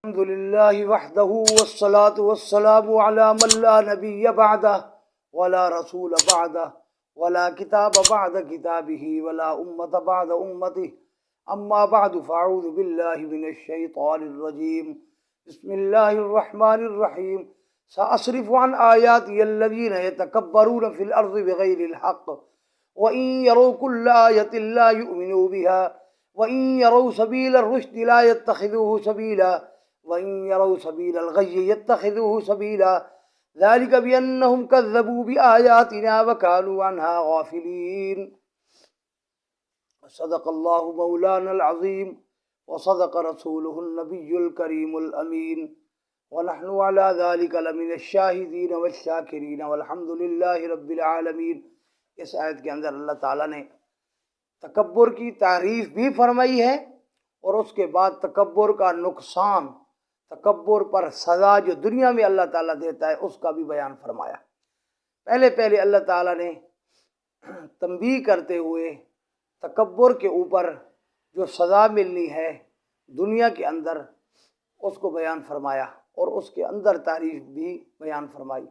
الحمد لله وحده والصلاة والسلام على من لا نبي بعده ولا رسول بعده ولا كتاب بعد كتابه ولا أمة بعد أمته أما بعد فأعوذ بالله من الشيطان الرجيم بسم الله الرحمن الرحيم سأصرف عن آياتي الذين يتكبرون في الأرض بغير الحق وإن يروا كل آية لا يؤمنوا بها وإن يروا سبيل الرشد لا يتخذوه سبيلا وإن يروا سبيل الغي يتخذوه سبيلا ذلك بأنهم كذبوا بآياتنا وكانوا عنها غافلين صدق الله مولانا العظيم وصدق رسوله النبي الكريم الأمين ونحن على ذلك لمن الشاهدين والشاكرين والحمد لله رب العالمين۔ اس آیت کے اندر اللہ تعالیٰ نے تکبر کی تعریف بھی فرمائی ہے اور اس کے بعد تکبر کا نقصان، تکبر پر سزا جو دنیا میں اللہ تعالیٰ دیتا ہے اس کا بھی بیان فرمایا۔ پہلے اللہ تعالیٰ نے تنبیہ کرتے ہوئے تکبر کے اوپر جو سزا ملنی ہے دنیا کے اندر اس کو بیان فرمایا اور اس کے اندر تعریف بھی بیان فرمائی۔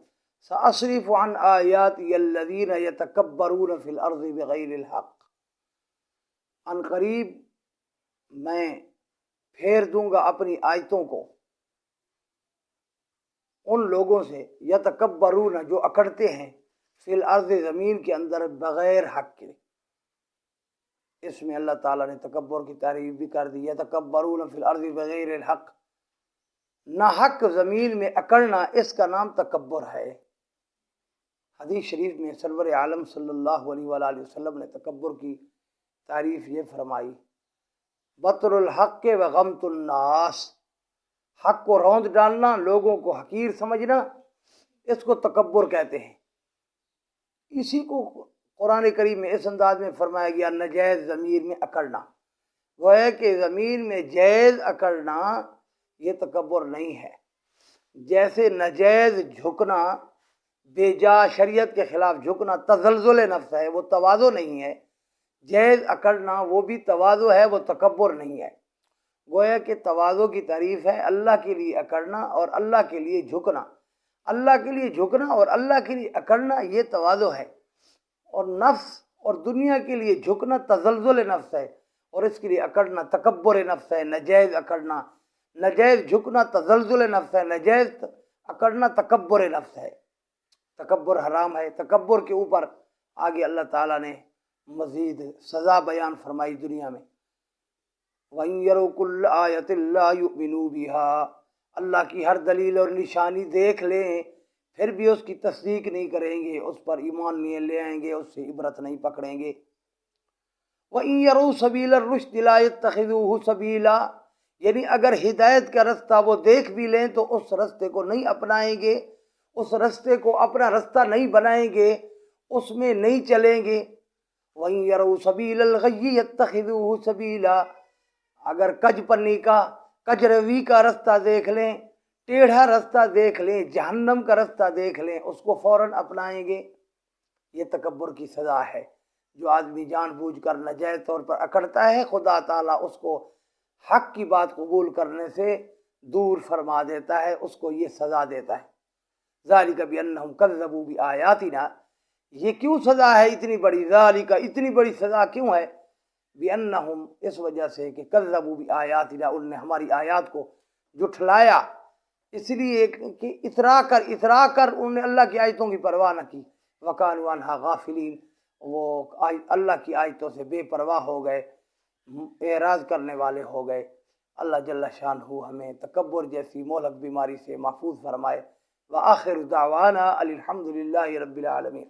سأصرف عن آیاتی الذین یتکبرون فی الارض بغیر الحق، ان قریب میں پھیر دوں گا اپنی آیتوں کو ان لوگوں سے یتکبرون جو اکڑتے ہیں فی الارض زمین کے اندر بغیر حق کے۔ اس میں اللہ تعالیٰ نے تکبر کی تعریف بھی کر دی، یتکبرون فی الارض بغیر الحق، نہ حق زمین میں اکڑنا اس کا نام تکبر ہے۔ حدیث شریف میں سرور عالم صلی اللہ علیہ وآلہ وسلم نے تکبر کی تعریف یہ فرمائی، بطر الحق و غمت الناس، حق کو روند ڈالنا، لوگوں کو حقیر سمجھنا، اس کو تکبر کہتے ہیں۔ اسی کو قرآن کریم میں اس انداز میں فرمایا گیا، ناجائز زمین میں اکڑنا، گویا کہ زمین میں جائز اکڑنا یہ تکبر نہیں ہے۔ جیسے ناجائز جھکنا، بے جا شریعت کے خلاف جھکنا تزلزل نفس ہے، وہ تواضع نہیں ہے۔ جائز اکڑنا وہ بھی تواضع ہے، وہ تکبر نہیں ہے۔ گویا کہ تواضع کی تعریف ہے اللہ کے لیے اکڑنا اور اللہ کے لیے جھکنا، اللہ کے لیے جھکنا اور اللہ کے لیے اکڑنا یہ تواضع ہے، اور نفس اور دنیا کے لیے جھکنا تزلزل نفس ہے اور اس کے لیے اکڑنا تکبر نفس ہے۔ ناجائز اکڑنا، ناجائز جھکنا تزلزل نفس ہے، ناجائز اکڑنا تکبر نفس ہے۔ تکبر حرام ہے۔ تکبر کے اوپر آگے اللہ تعالیٰ نے مزید سزا بیان فرمائی دنیا میں، وَإِن يَرَوْا كُلَّ آيَةٍ لَا يُؤْمِنُوا بِهَا، اللہ کی ہر دلیل اور نشانی دیکھ لیں پھر بھی اس کی تصدیق نہیں کریں گے، اس پر ایمان نہیں لے آئیں گے، اس سے عبرت نہیں پکڑیں گے۔ وَإِن يَرَوْا سَبِيلَ الرُّشْدِ لَا يَتَّخِذُوهُ سَبِيلًا، یعنی اگر ہدایت کا رستہ وہ دیکھ بھی لیں تو اس رستے کو نہیں اپنائیں گے، اس رستے کو اپنا رستہ نہیں بنائیں گے، اس میں نہیں چلیں گے۔ وَإِن يَرَوْا سَبِيلَ الْغَيِّ يَتَّخِذُوهُ سَبِيلًا، اگر کج پنی کا، کج روی کا رستہ دیکھ لیں، ٹیڑھا رستہ دیکھ لیں، جہنم کا رستہ دیکھ لیں، اس کو فوراً اپنائیں گے۔ یہ تکبر کی سزا ہے۔ جو آدمی جان بوجھ کر ناجائز طور پر اکڑتا ہے، خدا تعالیٰ اس کو حق کی بات قبول کرنے سے دور فرما دیتا ہے، اس کو یہ سزا دیتا ہے۔ ذالک بأنہم کذبوا بآیاتنا، یہ کیوں سزا ہے اتنی بڑی؟ ذالک، اتنی بڑی سزا کیوں ہے؟ بأنہم، اس وجہ سے کہ کذبوا بآیاتنا، انہوں نے ہماری آیات کو جھٹلایا، اس لیے کہ اترا کر انہوں نے اللہ کی آیتوں کی پرواہ نہ کی۔ وَكَانُوا عَنْهَا غَافِلِينَ، وہ اللہ کی آیتوں سے بے پرواہ ہو گئے، اعراض کرنے والے ہو گئے۔ اللہ جل شانہ ہمیں تکبر جیسی مہلک بیماری سے محفوظ فرمائے۔ وآخر دعوانا الحمد للہ رب العالمین۔